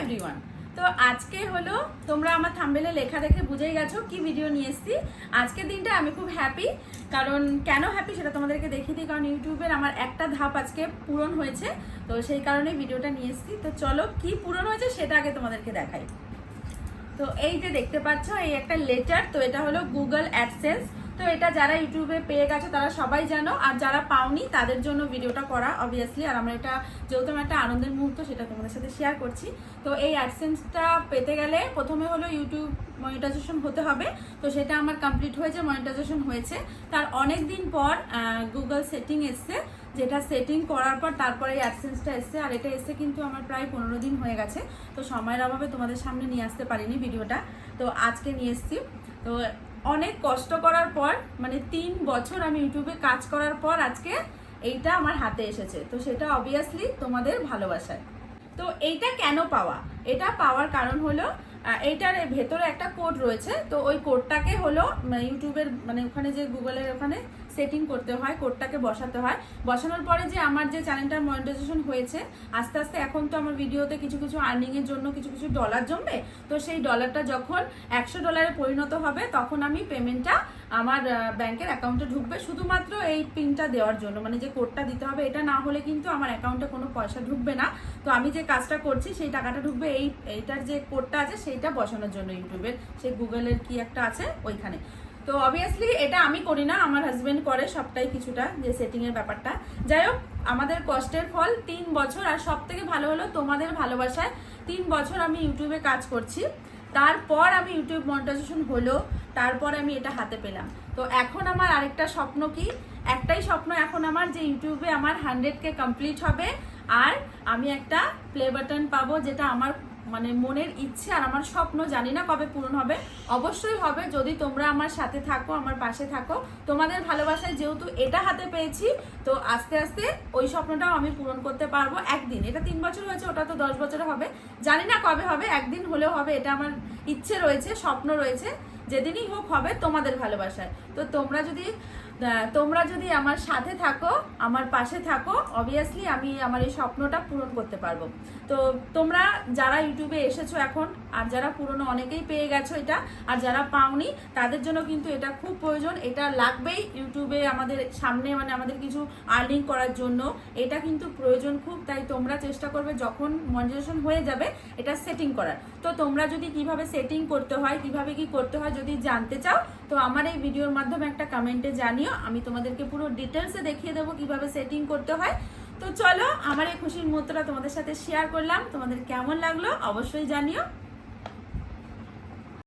Everyone. তো আজকে হলো তোমরা আমার থাম্বনেলে লেখা দেখে বুঝেই গেছো কি ভিডিও নিয়ে এসেছি। আজকের দিনটা আমি খুব হ্যাপি। কারণ কেন হ্যাপি সেটা তোমাদেরকে দেখিয়ে দিই। কারণ ইউটিউবের আমার একটা ধাপ আজকে পূরণ হয়েছে, তো সেই কারণে ভিডিওটা নিয়ে এসেছি। তো চলো কি পূরণ হয়েছে সেটা আগে তোমাদেরকে দেখাই। তো এই যে দেখতে পাচ্ছ এই একটা লেটার, তো এটা হলো গুগল অ্যাডসেন্স। তো এটা যারা ইউটিউবে পেয়ে গেছো তারা সবাই জানো, আর যারা পাওনি তাদের জন্য ভিডিওটা করা অবভিয়াসলি। আর আমরা এটা যেহেতু আমার একটা আনন্দের মুহূর্ত সেটা তোমাদের সাথে শেয়ার করছি। তো এই অ্যাডসেন্সটা পেতে গেলে প্রথমে হলো ইউটিউব মনিটাইজেশন হতে হবে। তো সেটা আমার কমপ্লিট হয়েছে, মনিটাইজেশন হয়েছে। তার অনেক দিন পর গুগল সেটিং এসছে, যেটা সেটিং করার পর তারপরে এই অ্যাডসেন্সটা এসছে। আর এটা এসছে কিন্তু আমার প্রায় 15 দিন হয়ে গেছে। তো সময়ের অভাবে তোমাদের সামনে নিয়ে আসতে পারিনি ভিডিওটা, তো আজকে নিয়ে এসছি। তো অনেক কষ্ট করার পর, মানে 3 বছর আমি ইউটিউবে কাজ করার পর আজকে এইটা আমার হাতে এসেছে। তো সেটা অবভিয়াসলি তোমাদের ভালোবাসায়। তো এইটা কেন পাওয়া, এটা পাওয়ার কারণ হলো এইটার ভেতরে একটা কোড রয়েছে। তো ওই কোডটাকে হলো ইউটিউবের মানে ওখানে যে গুগলের ওখানে সেটিং করতে হয়, কোডটাকে বসাতে হয়। বসানোর পরে যে আমার যে চ্যানেলটার মনিটাইজেশন হয়েছে, আস্তে আস্তে এখন তো আমার ভিডিওতে কিছু কিছু আর্নিংয়ের জন্য কিছু কিছু ডলার জমবে। তো সেই ডলারটা যখন $100 পরিণত হবে তখন আমি পেমেন্টটা আমার ব্যাংকের অ্যাকাউন্টে ঢুকবে, শুধুমাত্র এই পিনটা দেওয়ার জন্য, মানে যে কোডটা দিতে হবে। এটা না হলে কিন্তু আমার অ্যাকাউন্টে কোনো পয়সা ঢুকবে না। তো আমি যে কাজটা করছি সেই টাকাটা ঢুকবে এইটার যে কোডটা আছে সেইটা বসানোর জন্য ইউটিউবের সেই গুগলের কি একটা আছে ওইখানে। তো অবভিয়াসলি এটা আমি করি না, আমার হাজবেন্ড করে সবটাই, কিছুটা যে সেটিংয়ের ব্যাপারটা। যাই হোক, আমাদের কষ্টের ফল 3 বছর। আর সব থেকে ভালো হলো তোমাদের ভালোবাসায় 3 বছর আমি ইউটিউবে কাজ করছি। তারপর আমি ইউটিউব মনিটাইজেশন হলো, তারপর আমি এটা হাতে পেলাম। তো এখন আমার আরেকটা স্বপ্ন, কি একটাই স্বপ্ন এখন আমার, যে ইউটিউবে আমার 100K কমপ্লিট হবে আর আমি একটা প্লে বাটন পাবো, যেটা আমার মানে মনের ইচ্ছে আর আমার স্বপ্ন। জানি না কবে পূরণ হবে, অবশ্যই হবে যদি তোমরা আমার সাথে থাকো, আমার পাশে থাকো। তোমাদের ভালোবাসায় যেহেতু এটা হাতে পেয়েছি, তো আস্তে আস্তে ওই স্বপ্নটাও আমি পূরণ করতে পারবো একদিন। এটা 3 বছর হয়েছে, ওটা তো 10 বছরে হবে, জানি না কবে হবে, একদিন হলেও হবে। এটা আমার ইচ্ছে রয়েছে, স্বপ্ন রয়েছে, যেদিনই হোক হবে তোমাদের ভালোবাসায়। তো তোমরা যদি আমার সাথে থাকো, আমার পাশে থাকো, অবভিয়াসলি আমি আমার এই স্বপ্নটা পূরণ করতে পারবো। তো তোমরা যারা ইউটিউবে এসেছো এখন, আর যারা পুরনো অনেকেই পেয়ে গেছো এটা, আর যারা পাওনি তাদের জন্য কিন্তু এটা খুব প্রয়োজন। এটা লাগবেই ইউটিউবে আমাদের সামনে, মানে আমাদের কিছু আর্নিং করার জন্য এটা কিন্তু প্রয়োজন খুব। তাই তোমরা চেষ্টা করবে যখন মনিটাইজেশন হয়ে যাবে এটা সেটিং করার। তো তোমরা যদি কিভাবে সেটিং করতে হয়, কিভাবে কি করতে হয় যদি জানতে চাও, তো আমার এই ভিডিওর মাধ্যমে একটা কমেন্টে জানিও, আমি তোমাদেরকে পুরো ডিটেলসে দেখিয়ে দেবো কিভাবে সেটিং করতে হয়। তো চলো, আমার এই খুশির মুহূর্তটা তোমাদের সাথে শেয়ার করলাম। তোমাদের কেমন লাগলো অবশ্যই জানিও।